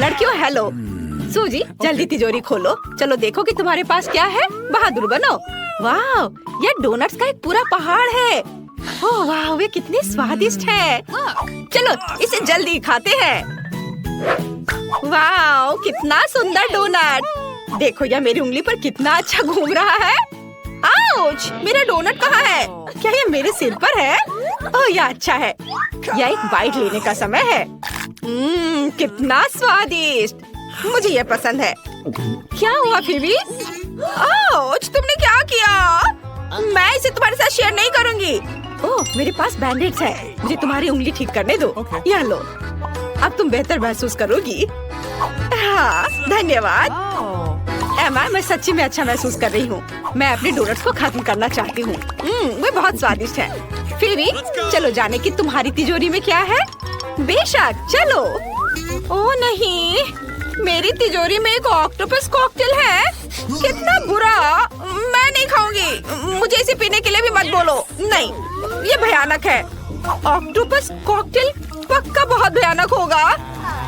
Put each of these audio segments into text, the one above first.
लड़कियों हेलो। सूजी जल्दी तिजोरी खोलो। चलो देखो कि तुम्हारे पास क्या है। बहादुर बनो। वाह, ये डोनट्स का एक पूरा पहाड़ है। ओह वाह, वे कितने स्वादिष्ट है। चलो इसे जल्दी खाते हैं। वाह, कितना सुंदर डोनट। देखो यह मेरी उंगली पर कितना अच्छा घूम रहा है। आउच, मेरा डोनट कहाँ है? क्या ये मेरे सिर पर है? ओह यह अच्छा है। यह एक बाइट लेने का समय है। कितना स्वादिष्ट, मुझे ये पसंद है। क्या हुआ फिबी? आउच, तुमने क्या किया? मैं इसे तुम्हारे साथ शेयर नहीं करूंगी। ओह मेरे पास बैंडेड्स है, मुझे तुम्हारी उंगली ठीक करने दो। यह लो, अब तुम बेहतर महसूस करोगी। हाँ धन्यवाद। एमा, मैं सच्ची में अच्छा महसूस कर रही हूँ। मैं अपने डोनट्स को खत्म करना चाहती हूँ। वे बहुत स्वादिष्ट हैं। फिबी चलो जाने की तुम्हारी तिजोरी में क्या है। बेशक चलो। ओह नहीं, मेरी तिजोरी में एक ऑक्टोपस कॉकटेल है। कितना बुरा, मैं नहीं खाऊंगी। मुझे इसे पीने के लिए भी मत बोलो। नहीं, ये भयानक है। ऑक्टोपस कॉकटेल पक्का बहुत भयानक होगा।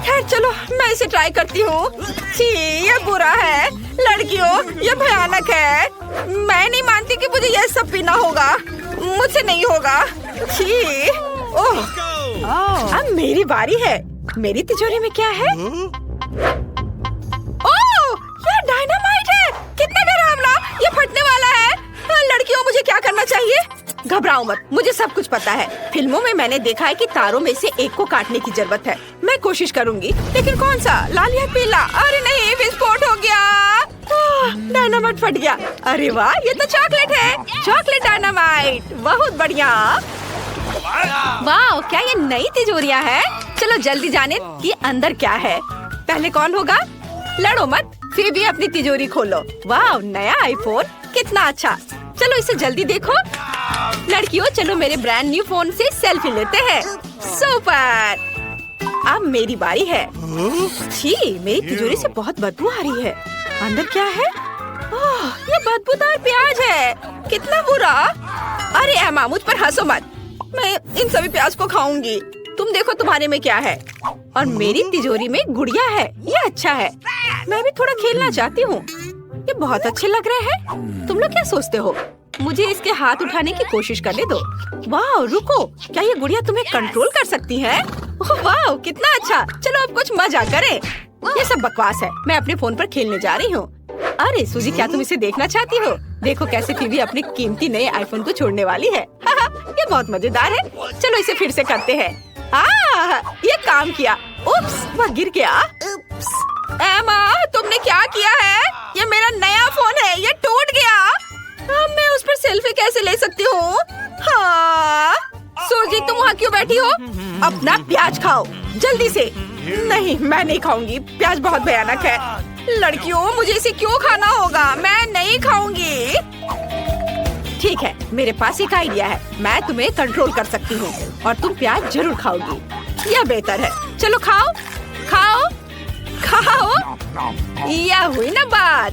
खैर चलो मैं इसे ट्राई करती हूँ। छी, ये बुरा है। लड़कियों ये भयानक है। मैं नहीं मानती कि मुझे यह सब पीना होगा। मुझसे नहीं होगा। छी, ओह अब मेरी बारी है। मेरी तिजोरी में क्या है? ओह ये डायनामाइट है। कितना डरावना, ये फटने वाला है। लड़कियों मुझे क्या करना चाहिए? घबराओ मत, मुझे सब कुछ पता है। फिल्मों में मैंने देखा है कि तारों में से एक को काटने की जरूरत है। मैं कोशिश करूंगी, लेकिन कौन सा, लाल या पीला? अरे नहीं, विस्फोट हो गया। डायनामाइट फट गया। अरे वाह, ये तो चॉकलेट है। चॉकलेट डायनामाइट, बहुत बढ़िया। वाह, क्या ये नई तिजोरियां है? चलो जल्दी जाने कि अंदर क्या है। पहले कौन होगा? लड़ो मत, फिर भी अपनी तिजोरी खोलो। वाह, नया आईफोन, कितना अच्छा। चलो इसे जल्दी देखो। लड़कियों चलो मेरे ब्रांड न्यू फोन से सेल्फी लेते हैं। सुपर, अब मेरी बारी है। छी, मेरी तिजोरी से बहुत बदबू आ रही है। अंदर क्या है? ओह, ये बदबूदार प्याज है। कितना बुरा। अरे एमा, मुझ पर हंसो मत। मैं इन सभी प्याज को खाऊंगी। तुम देखो तुम्हारे में क्या है। और मेरी तिजोरी में गुड़िया है। ये अच्छा है। मैं भी थोड़ा खेलना चाहती हूँ। ये बहुत अच्छे लग रहे हैं। तुम लोग क्या सोचते हो? मुझे इसके हाथ उठाने की कोशिश करने दो। वाह रुको, क्या ये गुड़िया तुम्हें कंट्रोल कर सकती है? वाह कितना अच्छा। चलो अब कुछ मजा करें। ये सब बकवास है। मैं अपने फोन पर खेलने जा रही हूँ। अरे सूजी, क्या तुम इसे देखना चाहती हो? देखो कैसे फिबी अपने कीमती नए आईफोन को छोड़ने वाली है। ये बहुत मजेदार है। चलो इसे फिर से करते हैं। ये काम किया। उप्स, वह गिर गया। एमा, तुमने क्या किया है? ये मेरा नया फोन है, ये टूट गया। अब मैं उस पर सेल्फी कैसे ले सकती हूँ? हाँ, सूजी तुम वहाँ क्यों बैठी हो? अपना प्याज खाओ जल्दी से। नहीं, मैं नहीं खाऊंगी। प्याज बहुत भयानक है। लड़कियों मुझे इसे क्यों खाना होगा? मैं नहीं खाऊंगी। ठीक है, मेरे पास एक आइडिया है। मैं तुम्हें कंट्रोल कर सकती हूँ और तुम प्याज जरूर खाओगी। यह बेहतर है। चलो खाओ खाओ खाओ। यह हुई ना बात।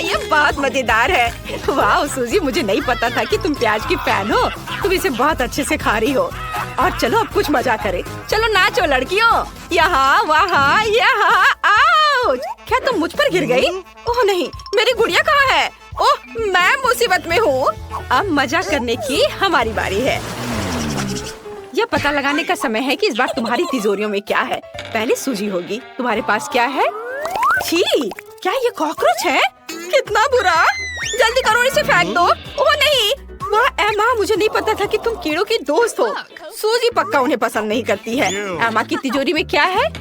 ये बहुत मजेदार है। वाह सूजी, मुझे नहीं पता था कि तुम प्याज की फैन हो। तुम इसे बहुत अच्छे से खा रही हो। और चलो अब कुछ मजा करें। चलो नाचो लड़कियों, यहाँ वहाँ यहाँ। आउच, क्या तुम मुझ पर गिर गई? ओह नहीं, मेरी गुड़िया कहाँ है? ओह, मैं मुसीबत में हूँ। अब मजा करने की हमारी बारी है। यह पता लगाने का समय है कि इस बार तुम्हारी तिजोरियों में क्या है। पहले सूजी होगी। तुम्हारे पास क्या है? छी, क्या ये कॉकरोच है? कितना बुरा। जल्दी करो, इसे फेंक दो। ओह नहीं। वाह एमा, मुझे नहीं पता था कि तुम कीड़ों की दोस्त हो। सूजी पक्का उन्हें पसंद नहीं करती है। एमा की तिजोरी में क्या है?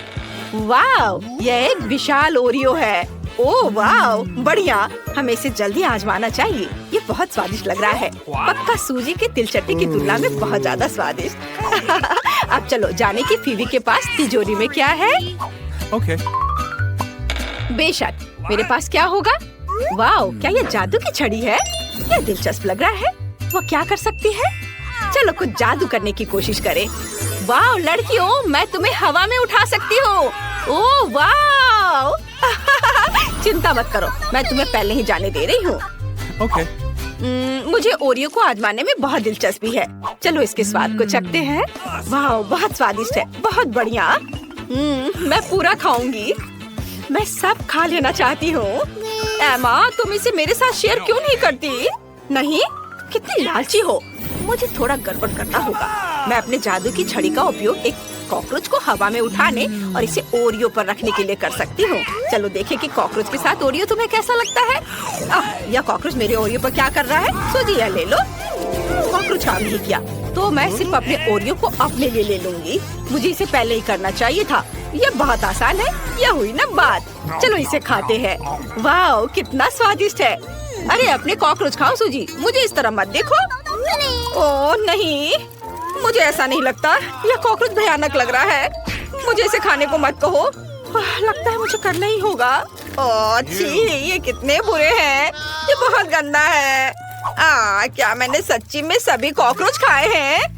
वाह, यह एक विशाल ओरियो है। ओह वाह, बढ़िया। हमें इसे जल्दी आजमाना चाहिए। ये बहुत स्वादिष्ट लग रहा है। पक्का सूजी के तिलचट्टी की तुलना में बहुत ज्यादा स्वादिष्ट। अब चलो जाने की फिबी के पास तिजोरी में क्या है। Okay. बेशक, मेरे पास क्या होगा? वाह, क्या ये जादू की छड़ी है? यह दिलचस्प लग रहा है। वो क्या कर सकती है? चलो कुछ जादू करने की कोशिश करें। वाह लड़कियों, मैं तुम्हें हवा में उठा सकती हूँ। ओह वाह। चिंता मत करो, मैं तुम्हें पहले ही जाने दे रही हूँ। Okay. मुझे ओरियो को आजमाने में बहुत दिलचस्पी है। चलो इसके स्वाद को चखते हैं। वाह बहुत स्वादिष्ट है, बहुत बढ़िया। मैं पूरा खाऊंगी। मैं सब खा लेना चाहती हूँ। एमा, तुम इसे मेरे साथ शेयर क्यों नहीं करती? नहीं, कितनी लालची हो। मुझे थोड़ा गड़बड़ करना होगा। मैं अपने जादू की छड़ी का उपयोग एक कॉकरोच को हवा में उठाने और इसे ओरियो पर रखने के लिए कर सकती हूँ। चलो देखें कि कॉकरोच के साथ ओरियो तुम्हें कैसा लगता है। यह कॉकरोच मेरे ओरियो पर क्या कर रहा है? सूजी, यह ले लो। कॉकरोच काम नहीं किया तो मैं सिर्फ अपने ओरियो को अपने लिए ले लूंगी। मुझे इसे पहले ही करना चाहिए था। यह बहुत आसान है। यह हुई ना बात। चलो इसे खाते हैं। वाह, कितना स्वादिष्ट है। अरे अपने कॉकरोच खाओ सूजी, मुझे इस तरह मत देखो। ओह नहीं, मुझे ऐसा नहीं लगता। यह कॉकरोच भयानक लग रहा है। मुझे इसे खाने को मत कहो। लगता है मुझे करना ही होगा। ओह छी, ये कितने बुरे हैं। ये बहुत गंदा है। क्या मैंने सच्ची में सभी कॉकरोच खाए हैं?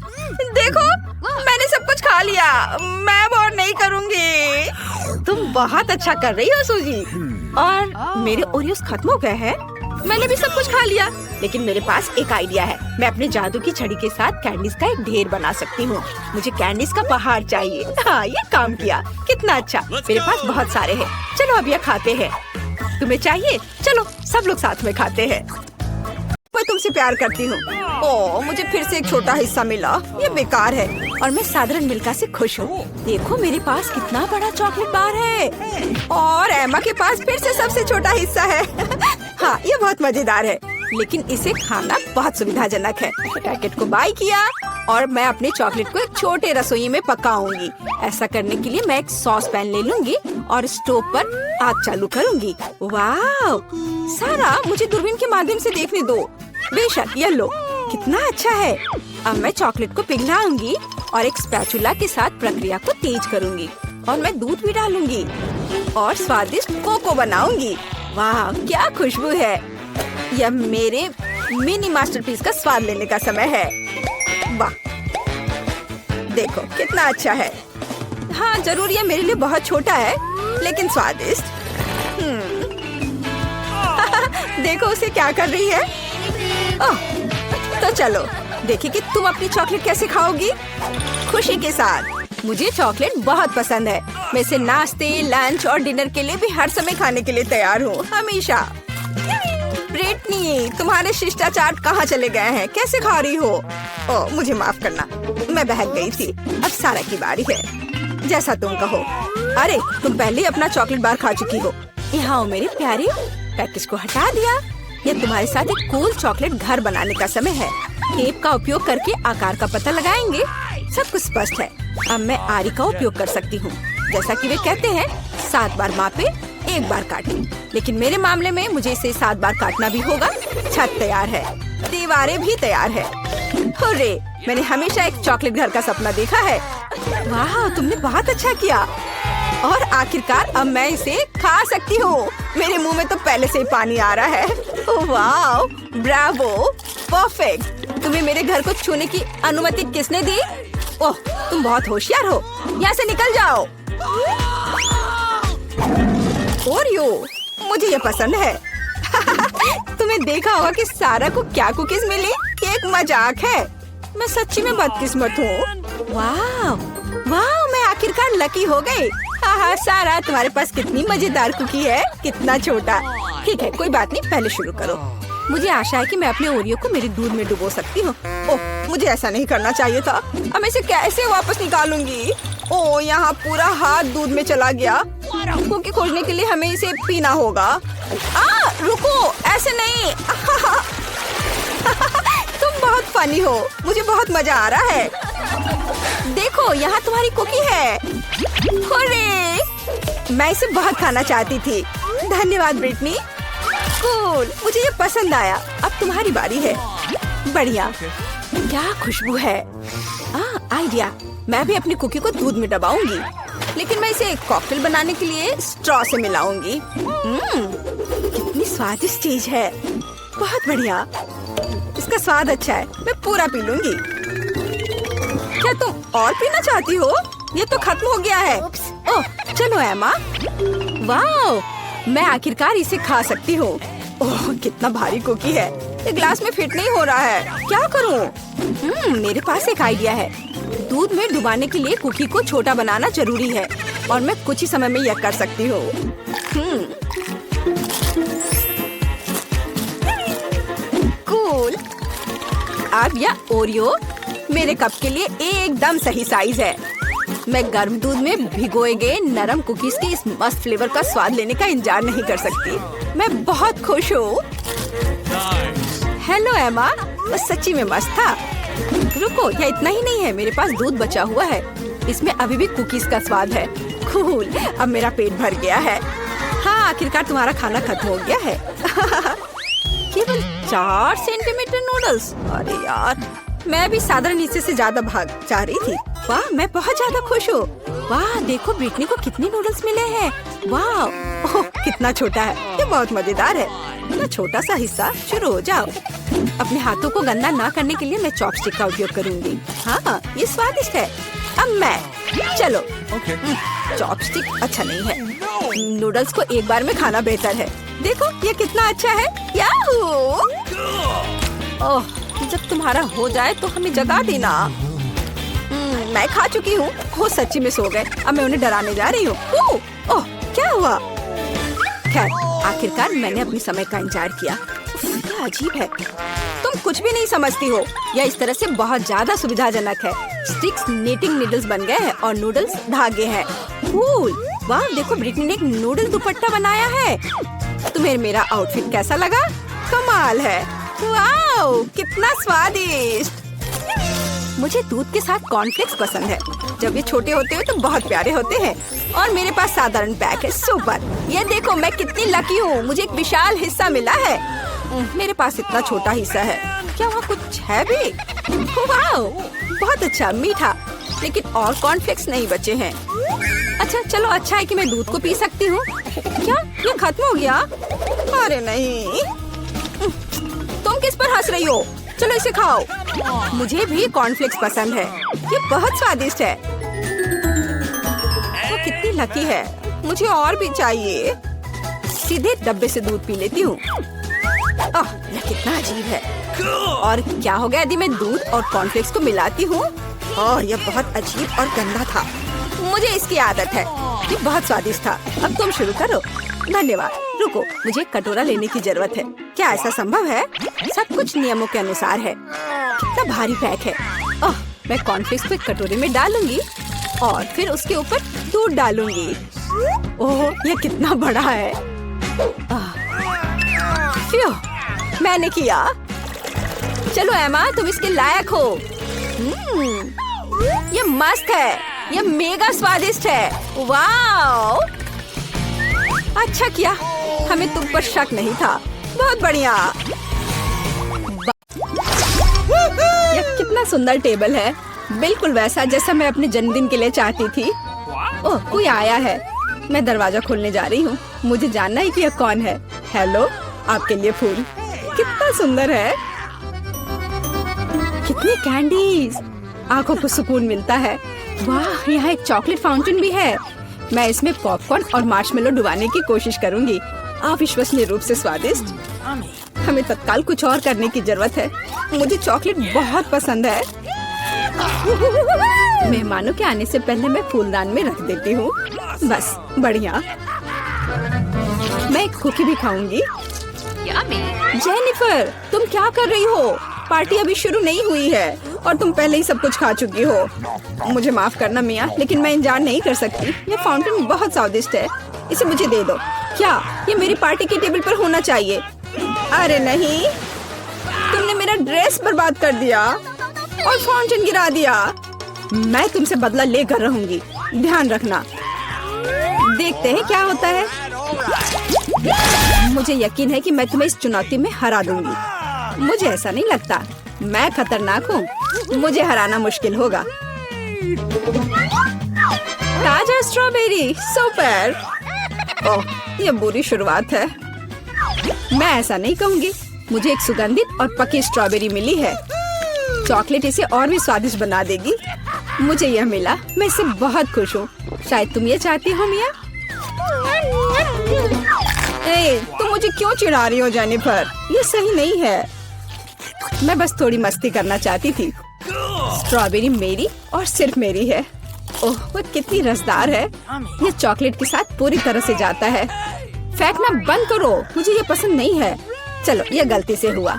देखो, मैंने सब कुछ खा लिया। मैं और नहीं करूँगी। तुम बहुत अच्छा कर रही हो सूजी। और मेरे ओरियोस खत्म हो गए हैं। मैंने भी सब कुछ खा लिया, लेकिन मेरे पास एक आइडिया है। मैं अपने जादू की छड़ी के साथ कैंडीज का एक ढेर बना सकती हूँ। मुझे कैंडीज का पहाड़ चाहिए। हाँ, ये काम किया। कितना अच्छा। मेरे पास बहुत सारे हैं। चलो अब यह खाते हैं। तुम्हें चाहिए? चलो सब लोग साथ में खाते हैं। मैं तुमसे प्यार करती हूँ। ओह, मुझे फिर से एक छोटा हिस्सा मिला। ये बेकार है और मैं साधारण मिल्का से खुश हूँ। देखो मेरे पास कितना बड़ा चॉकलेट बार है और एमा के पास फिर से सबसे छोटा हिस्सा है। हाँ, ये बहुत मजेदार है, लेकिन इसे खाना बहुत सुविधाजनक है। पैकेट को बाय किया और मैं अपने चॉकलेट को एक छोटे रसोई में पकाऊंगी। ऐसा करने के लिए मैं एक सॉस पैन ले लूंगी और स्टोव पर आग चालू करूंगी। वाह सारा, मुझे दूरबीन के माध्यम से देखने दो। बेशक, ये लो, कितना अच्छा है। अब मैं चॉकलेट को पिघलाऊंगी और एक स्पैचुला के साथ प्रक्रिया को तेज करूंगी और मैं दूध भी डालूंगी और स्वादिष्ट कोको बनाऊंगी। वाह क्या खुशबू है। यह मेरे मिनी मास्टरपीस का स्वाद लेने का समय है। वाह, देखो कितना अच्छा है। हाँ जरूर, यह मेरे लिए बहुत छोटा है लेकिन स्वादिष्ट। देखो उसे क्या कर रही है। ओह, तो चलो देखिए कि तुम अपनी चॉकलेट कैसे खाओगी। खुशी के साथ। मुझे चॉकलेट बहुत पसंद है। मैं इसे नाश्ते, लंच और डिनर के लिए भी हर समय खाने के लिए तैयार हूँ, हमेशा। ब्रिटनी, तुम्हारे शिष्टाचार कहाँ चले गए हैं? कैसे खा रही हो? ओह, मुझे माफ करना, मैं बहक गई थी। अब सारा की बारी है। जैसा तुम कहो। अरे तुम पहले अपना चॉकलेट बार खा चुकी हो। यहाँ हो मेरे प्यारे। पैकेज को हटा दिया। यह तुम्हारे साथ एक कूल चॉकलेट घर बनाने का समय है। टेप का उपयोग करके आकार का पता लगाएंगे। सब कुछ स्पष्ट है। अब मैं आरी का उपयोग कर सकती हूँ। जैसा कि वे कहते हैं, 7 बार मापे, 1 बार काटे। लेकिन मेरे मामले में मुझे इसे 7 बार काटना भी होगा। छत तैयार है, दीवारें भी तैयार है। हुर्रे, मैंने हमेशा एक चॉकलेट घर का सपना देखा है। वाह, तुमने बहुत अच्छा किया। और आखिरकार अब मैं इसे खा सकती हूँ। मेरे मुंह में तो पहले से ही पानी आ रहा है। वाह, ब्रावो, परफेक्ट। तुम्हें मेरे घर को छूने की अनुमति किसने दी? ओह, तुम बहुत होशियार हो। यहाँ से निकल जाओ। ओरियो, मुझे ये पसंद है। तुम्हें देखा होगा कि सारा को क्या कुकीज मिली? ये एक मजाक है। मैं सच्ची में बदकिस्मत हूँ। वाह वाह, मैं आखिरकार लकी हो गई। हाँ सारा, तुम्हारे पास कितनी मजेदार कुकी है। कितना छोटा। ठीक है, कोई बात नहीं, पहले शुरू करो। मुझे आशा है कि मैं अपने ओरियो को मेरे दूध में डुबो सकती हूँ। ओह, मुझे ऐसा नहीं करना चाहिए था। अब मैं इसे कैसे वापस निकालूंगी? ओह, यहाँ पूरा हाथ दूध में चला गया। कुकी खोजने के लिए हमें इसे पीना होगा। रुको, ऐसे नहीं। तुम बहुत फनी हो। मुझे बहुत मजा आ रहा है। देखो, यहाँ तुम्हारी कुकी है। हुर्रे! मैं इसे बहुत खाना चाहती थी। धन्यवाद ब्रिटनी। कूल, मुझे ये पसंद आया। अब तुम्हारी बारी है। बढ़िया, क्या खुशबू है। आइडिया, मैं भी अपनी कुकी को दूध में दबाऊंगी, लेकिन मैं इसे एक कॉकटेल बनाने के लिए स्ट्रॉ से मिलाऊंगी। कितनी स्वादिष्ट चीज है। बहुत बढ़िया, इसका स्वाद अच्छा है। मैं पूरा पी लूंगी। क्या तुम और पीना चाहती हो? ये तो खत्म हो गया है। ओह, चलो एमा। वाह, मैं आखिरकार इसे खा सकती हूँ। ओह, कितना भारी कुकी है। ये ग्लास में फिट नहीं हो रहा है। क्या करूँ? मेरे पास एक आइडिया है। दूध में डुबाने के लिए कुकी को छोटा बनाना जरूरी है और मैं कुछ ही समय में यह कर सकती हूँ। कूल। अब यह ओरियो मेरे कप के लिए एकदम सही साइज है। मैं गर्म दूध में भिगोए गए नरम कुकीज के इस मस्त फ्लेवर का स्वाद लेने का इंतजार नहीं कर सकती। मैं बहुत खुश हूँ। हेलो एमा, बस सच्ची में मस्त था। रुको, यह इतना ही नहीं है, मेरे पास दूध बचा हुआ है। इसमें अभी भी कुकीज का स्वाद है। कूल, अब मेरा पेट भर गया है। हाँ, आखिरकार तुम्हारा खाना खत्म हो गया है। केवल 4 सेंटीमीटर नूडल्स। अरे यार, मैं भी साधारण हिस्से से ज्यादा भाग जा रही थी। वाह, मैं बहुत ज्यादा खुश हूँ। वाह, देखो ब्रिटनी को कितने नूडल्स मिले हैं। वाह, ओह कितना छोटा है। ये बहुत मजेदार है। इतना छोटा सा हिस्सा। शुरू हो जाओ। अपने हाथों को गंदा ना करने के लिए मैं चॉपस्टिक का उपयोग करूंगी। हाँ, ये स्वादिष्ट है। अब मैं चलो। चॉपस्टिक अच्छा नहीं है। नूडल्स को एक बार में खाना बेहतर है। देखो ये कितना अच्छा है। याहू! ओह, जब तुम्हारा हो जाए तो हमें जगा देना। मैं खा चुकी हूँ। वो सच्ची में सो गए। अब मैं उन्हें डराने जा रही हूँ। ओह, क्या हुआ? खैर, आखिरकार मैंने अपने समय का इंतजार किया। क्या अजीब है। तुम कुछ भी नहीं समझती हो। यह इस तरह से बहुत ज्यादा सुविधाजनक है। स्टिक्स नीटिंग नीडल्स बन गए हैं और नूडल्स धागे हैं। कूल। वाह, देखो ब्रिटनी ने एक नूडल दुपट्टा बनाया है। तुम्हें मेरा आउटफिट कैसा लगा? कमाल है। वाह, कितना स्वादिष्ट। मुझे दूध के साथ कॉर्नफ्लेक्स पसंद है। जब ये छोटे होते हैं तो बहुत प्यारे होते हैं। और मेरे पास साधारण पैक है। सुपर। ये देखो मैं कितनी लकी हूँ। मुझे एक विशाल हिस्सा मिला है। मेरे पास इतना छोटा हिस्सा है। क्या वहाँ कुछ है भी? वाह, बहुत अच्छा, मीठा। लेकिन और कॉर्नफ्लेक्स नहीं बचे हैं। अच्छा चलो, अच्छा है कि मैं दूध को पी सकती हूँ। क्या ये खत्म हो गया? अरे नहीं। तुम किस पर हंस रही हो? चलो इसे खाओ। मुझे भी कॉर्नफ्लेक्स पसंद है। ये बहुत स्वादिष्ट है। वो कितनी लकी है। मुझे और भी चाहिए। सीधे डब्बे से दूध पी लेती हूँ। यह कितना अजीब है। और क्या हो गया यदि मैं दूध और कॉर्नफ्लेक्स को मिलाती हूँ? यह बहुत अजीब और गंदा था। मुझे इसकी आदत है। ये बहुत स्वादिष्ट था। अब तुम शुरू करो। धन्यवाद। रुको, मुझे कटोरा लेने की जरूरत है। क्या ऐसा संभव है? सब कुछ नियमों के अनुसार है। कितना भारी पैक है। मैं कॉर्नफ्लेक्स को एक कटोरे में डालूंगी और फिर उसके ऊपर दूध डालूंगी। ओह, यह कितना बड़ा है। मैंने किया। चलो एमा, तुम इसके लायक हो। ये मस्त है। ये मेगा स्वादिष्ट है। वाह, अच्छा किया। हमें तुम पर शक नहीं था। बहुत बढ़िया। यह कितना सुंदर टेबल है। बिल्कुल वैसा जैसा मैं अपने जन्मदिन के लिए चाहती थी। ओह, कोई आया है। मैं दरवाजा खोलने जा रही हूँ। मुझे जानना है कि यह कौन है। हेलो, आपके लिए फूल। कितना सुंदर है। कितनी कैंडीज। आंखों को सुकून मिलता है। वाह, यहाँ एक चॉकलेट फाउंटेन भी है। मैं इसमें पॉपकॉर्न और मार्शमेलो डुबाने की कोशिश करूंगी। अविश्वसनीय रूप से स्वादिष्ट। हमें तत्काल कुछ और करने की जरूरत है। मुझे चॉकलेट बहुत पसंद है। मेहमानों के आने से पहले मैं फूलदान में रख देती हूँ। बस, बढ़िया। मैं एक कुकी भी खाऊंगी। जेनिफर, तुम क्या कर रही हो? पार्टी अभी शुरू नहीं हुई है और तुम पहले ही सब कुछ खा चुकी हो। मुझे माफ करना मिया, लेकिन मैं इंतजार नहीं कर सकती। ये फाउंटेन बहुत स्वादिष्ट है। इसे मुझे दे दो। क्या ये मेरी पार्टी के टेबल पर होना चाहिए? अरे नहीं, तुमने मेरा ड्रेस बर्बाद कर दिया और फाउंटेन गिरा दिया। मैं तुमसे बदला लेकर रहूंगी। ध्यान रखना। देखते हैं क्या होता है। मुझे यकीन है कि मैं तुम्हें इस चुनौती में हरा दूंगी। मुझे ऐसा नहीं लगता। मैं खतरनाक हूँ। मुझे हराना मुश्किल होगा। ताजा स्ट्रॉबेरी, सुपर। ओह, ये बुरी शुरुआत है। मैं ऐसा नहीं कहूँगी। मुझे एक सुगंधित और पकी स्ट्रॉबेरी मिली है। चॉकलेट इसे और भी स्वादिष्ट बना देगी। मुझे यह मिला। मैं इससे बहुत खुश हूँ। शायद तुम ये चाहती हो मिया। तुम मुझे क्यों चिढ़ा रही हो जेनिफर? ये सही नहीं है। मैं बस थोड़ी मस्ती करना चाहती थी। स्ट्रॉबेरी मेरी और सिर्फ मेरी है। ओह, वो कितनी रसदार है। ये चॉकलेट के साथ पूरी तरह से जाता है। फेंकना बंद करो, मुझे ये पसंद नहीं है। चलो, ये गलती से हुआ।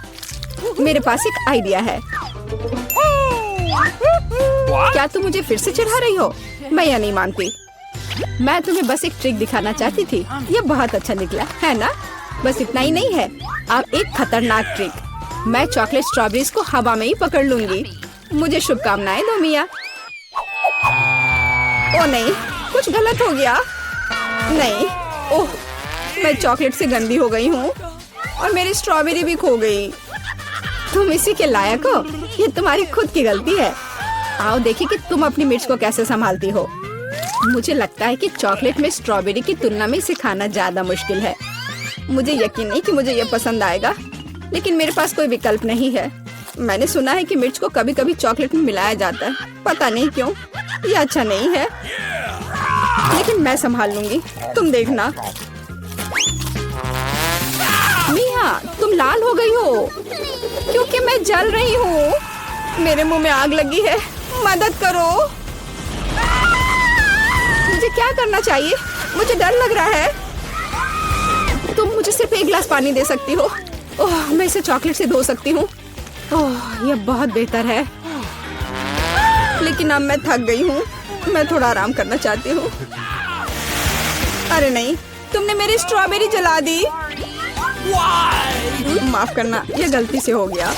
मेरे पास एक आइडिया है। क्या तुम मुझे फिर से चिढ़ा रही हो? मैं यह नहीं मानती। मैं तुम्हें बस एक ट्रिक दिखाना चाहती थी। ये बहुत अच्छा निकला है ना? बस इतना ही नहीं है, अब एक खतरनाक ट्रिक। मैं चॉकलेट स्ट्रॉबेरीज को हवा में ही पकड़ लूंगी। मुझे शुभकामनाएं दो मिया। ओ नहीं, कुछ गलत हो गया। नहीं, ओह, मैं चॉकलेट से गंदी हो गई हूँ और मेरी स्ट्रॉबेरी भी खो गई। तुम इसी के लायक हो। ये तुम्हारी खुद की गलती है। आओ देखिए कि तुम अपनी मिर्च को कैसे संभालती हो। मुझे लगता है कि चॉकलेट में स्ट्रॉबेरी की तुलना में इसे खाना ज्यादा मुश्किल है। मुझे यकीन नहीं कि मुझे ये पसंद आएगा, लेकिन मेरे पास कोई विकल्प नहीं है। मैंने सुना है कि मिर्च को कभी कभी चॉकलेट में मिलाया जाता है, पता नहीं क्यों। ये अच्छा नहीं है, लेकिन मैं संभाल लूंगी, तुम देखना। मिया, तुम लाल हो गई हो क्योंकि मैं जल रही हूँ। मेरे मुंह में आग लगी है, मदद करो। मुझे क्या करना चाहिए? मुझे डर लग रहा है। तुम मुझे सिर्फ एक गिलास पानी दे सकती हो। ओह, मैं इसे चॉकलेट से धो सकती हूँ। ओह, यह बहुत बेहतर है, लेकिन अब मैं थक गई हूँ। मैं थोड़ा आराम करना चाहती हूँ। अरे नहीं, तुमने मेरी स्ट्रॉबेरी जला दी। माफ करना, यह गलती से हो गया।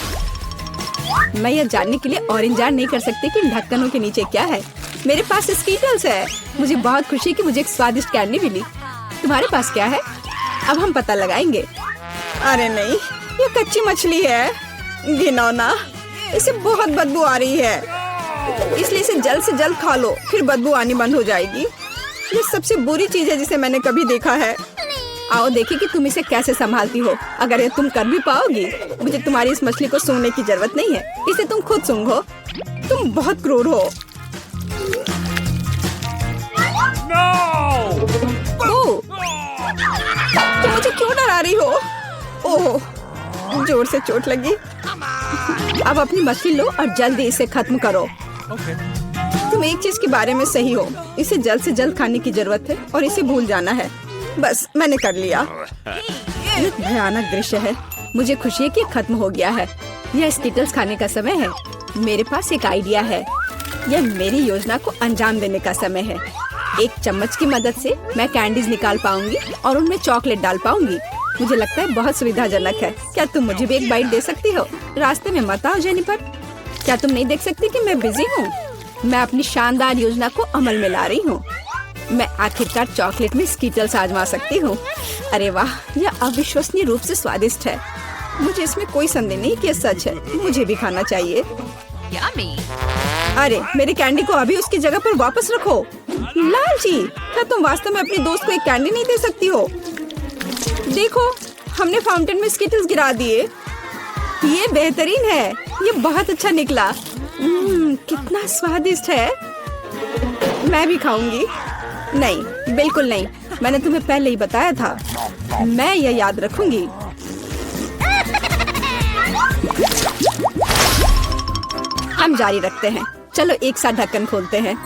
मैं यह जानने के लिए और इंतजार नहीं कर सकती कि इन ढक्कनों के नीचे क्या है। मेरे पास स्कीटल्स है। मुझे बहुत खुशी है कि मुझे एक स्वादिष्ट कैंडी मिली। तुम्हारे पास क्या है? अब हम पता लगाएंगे। अरे नहीं, ये कच्ची मछली है। घिनौना, इसे बहुत बदबू आ रही है, इसलिए इसे जल्द से जल्द खा लो, फिर बदबू आनी बंद हो जाएगी। ये सबसे बुरी चीज है जिसे मैंने कभी देखा है। आओ देखिए कि तुम इसे कैसे संभालती हो। अगर ये तुम कर भी पाओगी, मुझे तुम्हारी इस मछली को सूंघने की जरूरत नहीं है। इसे तुम खुद सूंघो। तुम बहुत क्रूर हो। ओह, तुम मुझे क्यों डरा रही हो? ओह, जोर से चोट लगी। अब अपनी मछली लो और जल्दी इसे खत्म करो। तुम एक चीज के बारे में सही हो, इसे जल्द से जल्द खाने की जरूरत है और इसे भूल जाना है। बस, मैंने कर लिया। ये भयानक दृश्य है। मुझे खुशी है कि खत्म हो गया है। यह स्कीटल्स खाने का समय है। मेरे पास एक आइडिया है। यह मेरी योजना को अंजाम देने का समय है। एक चम्मच की मदद से मैं कैंडीज निकाल पाऊंगी और उनमें चॉकलेट डाल पाऊंगी। मुझे लगता है बहुत सुविधाजनक है। क्या तुम मुझे भी एक बाइट दे सकती हो? रास्ते में मत आओ जेनिफर। क्या तुम नहीं देख सकती कि मैं बिजी हूँ? मैं अपनी शानदार योजना को अमल में ला रही हूँ। मैं आखिरकार चॉकलेट में स्कीटल्स आजमा सकती हूँ। अरे वाह, यह अविश्वसनीय रूप से स्वादिष्ट है। मुझे इसमें कोई संदेह नहीं कि यह सच है। मुझे भी खाना चाहिए। अरे, मेरी कैंडी को अभी उसकी जगह पर वापस रखो। लालची, क्या तुम वास्तव में अपनी दोस्त को एक कैंडी नहीं दे सकती हो? देखो, हमने फाउंटेन में स्कीटल्स गिरा दिए। ये बेहतरीन है। ये बहुत अच्छा निकला। कितना स्वादिष्ट है। मैं भी खाऊंगी। नहीं, बिल्कुल नहीं। मैंने तुम्हें पहले ही बताया था। मैं यह याद रखूंगी। हम जारी रखते हैं। चलो एक साथ ढक्कन खोलते हैं।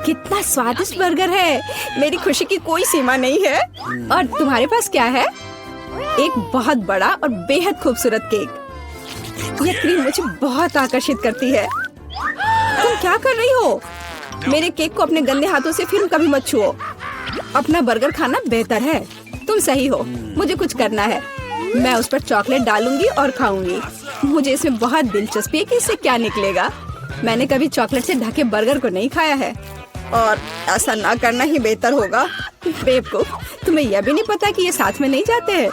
कितना स्वादिष्ट बर्गर है। मेरी खुशी की कोई सीमा नहीं है। और तुम्हारे पास क्या है? एक बहुत बड़ा और बेहद खूबसूरत केक। यह क्रीम मुझे बहुत आकर्षित करती है। तुम क्या कर रही हो? मेरे केक को अपने गंदे हाथों से फिर कभी मत छुओ। अपना बर्गर खाना बेहतर है। तुम सही हो, मुझे कुछ करना है। मैं उस पर चॉकलेट डालूंगी और खाऊंगी। मुझे इसमें बहुत दिलचस्पी है कि इससे क्या निकलेगा। मैंने कभी चॉकलेट से ढके बर्गर को नहीं खाया है, और ऐसा ना करना ही बेहतर होगा। बेवकूफ, तुम्हें यह भी नहीं पता कि ये साथ में नहीं जाते हैं।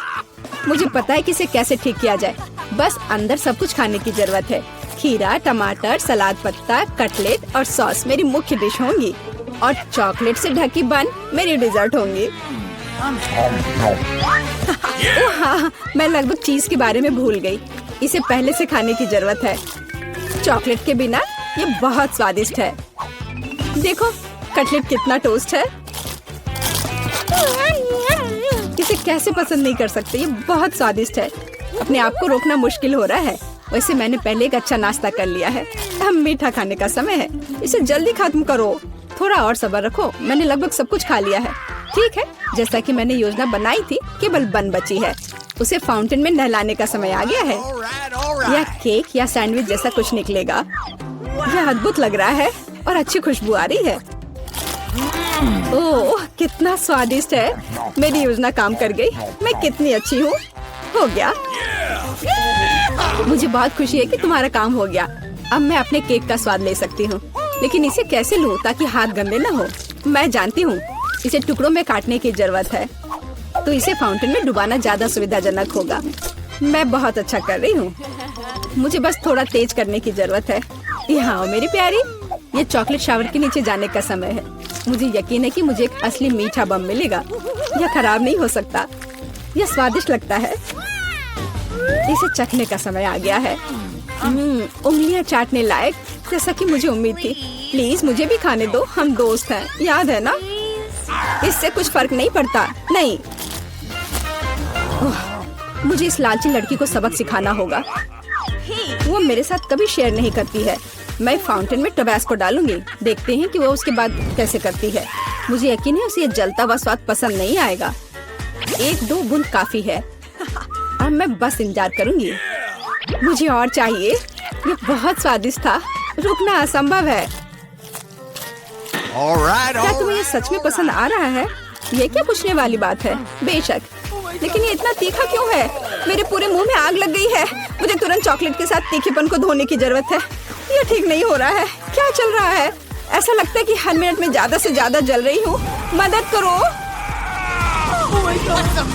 मुझे पता है कि इसे कैसे ठीक किया जाए। बस अंदर सब कुछ खाने की जरूरत है। खीरा, टमाटर, सलाद पत्ता, कटलेट और सॉस मेरी मुख्य डिश होंगी, और चॉकलेट से ढकी बन मेरी डिजर्ट होंगी। ओह हाँ, मैं लगभग चीज के बारे में भूल गई। इसे पहले से खाने की जरूरत है। चॉकलेट के बिना ये बहुत स्वादिष्ट है। देखो, कटलेट कितना टोस्ट है। इसे कैसे पसंद नहीं कर सकते। ये बहुत स्वादिष्ट है। अपने आप को रोकना मुश्किल हो रहा है। वैसे मैंने पहले एक अच्छा नाश्ता कर लिया है। अब मीठा खाने का समय है, इसे जल्दी खत्म करो। थोड़ा और सब्र रखो, मैंने लगभग सब कुछ खा लिया है। ठीक है, जैसा कि मैंने योजना बनाई थी, केवल बन बची है। उसे फाउंटेन में नहलाने का समय आ गया है। यह केक या सैंडविच जैसा कुछ निकलेगा। यह अद्भुत लग रहा है और अच्छी खुशबू आ रही है। ओह, कितना स्वादिष्ट है। मेरी योजना काम कर गई। मैं कितनी अच्छी हूँ। हो गया। मुझे बहुत खुशी है कि तुम्हारा काम हो गया। अब मैं अपने केक का स्वाद ले सकती हूँ, लेकिन इसे कैसे लूँ ताकि हाथ गंदे न हो। मैं जानती हूँ, इसे टुकड़ों में काटने की जरूरत है, तो इसे फाउंटेन में डुबाना ज्यादा सुविधाजनक होगा। मैं बहुत अच्छा कर रही हूँ। मुझे बस थोड़ा तेज करने की जरूरत है। यहाँ आओ मेरी प्यारी। ये चॉकलेट शावर के नीचे जाने का समय है। मुझे यकीन है कि मुझे एक असली मीठा बम मिलेगा। यह खराब नहीं हो सकता। यह स्वादिष्ट लगता है। इसे चखने का समय आ गया है। उंगलियां चाटने लायक, जैसा कि मुझे उम्मीद थी। प्लीज मुझे भी खाने दो, हम दोस्त हैं, याद है ना? इससे कुछ फर्क नहीं पड़ता। नहीं, मुझे इस लालची लड़की को सबक सिखाना होगा। वो मेरे साथ कभी शेयर नहीं करती है। मैं फाउंटेन में टबैस्को डालूंगी। देखते हैं कि वो उसके बाद कैसे करती है। मुझे यकीन है उसे ये जलता हुआ स्वाद पसंद नहीं आएगा। 1-2 बूंद काफी है। अब मैं बस इंतजार करूंगी। मुझे और चाहिए। ये बहुत स्वादिष्ट था। रुकना असंभव है। क्या तुम्हें ये सच में पसंद आ रहा है? ये क्या पूछने वाली बात है? बेशक, लेकिन ये इतना तीखा क्यों है? मेरे पूरे मुंह में आग लग गई है। मुझे तुरंत चॉकलेट के साथ तीखेपन को धोने की जरूरत है। ये ठीक नहीं हो रहा है। क्या चल रहा है? ऐसा लगता है कि हर मिनट में ज्यादा से ज्यादा जल रही हूँ। मदद करो।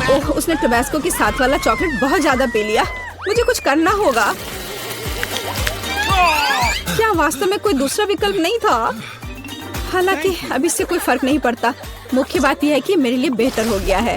ओह, उसने टबैस्को के साथ वाला चॉकलेट बहुत ज्यादा पी लिया। मुझे कुछ करना होगा। क्या वास्तव में कोई दूसरा विकल्प नहीं था? हालांकि अब इससे कोई फर्क नहीं पड़ता। मुख्य बात यह है कि मेरे लिए बेहतर हो गया है।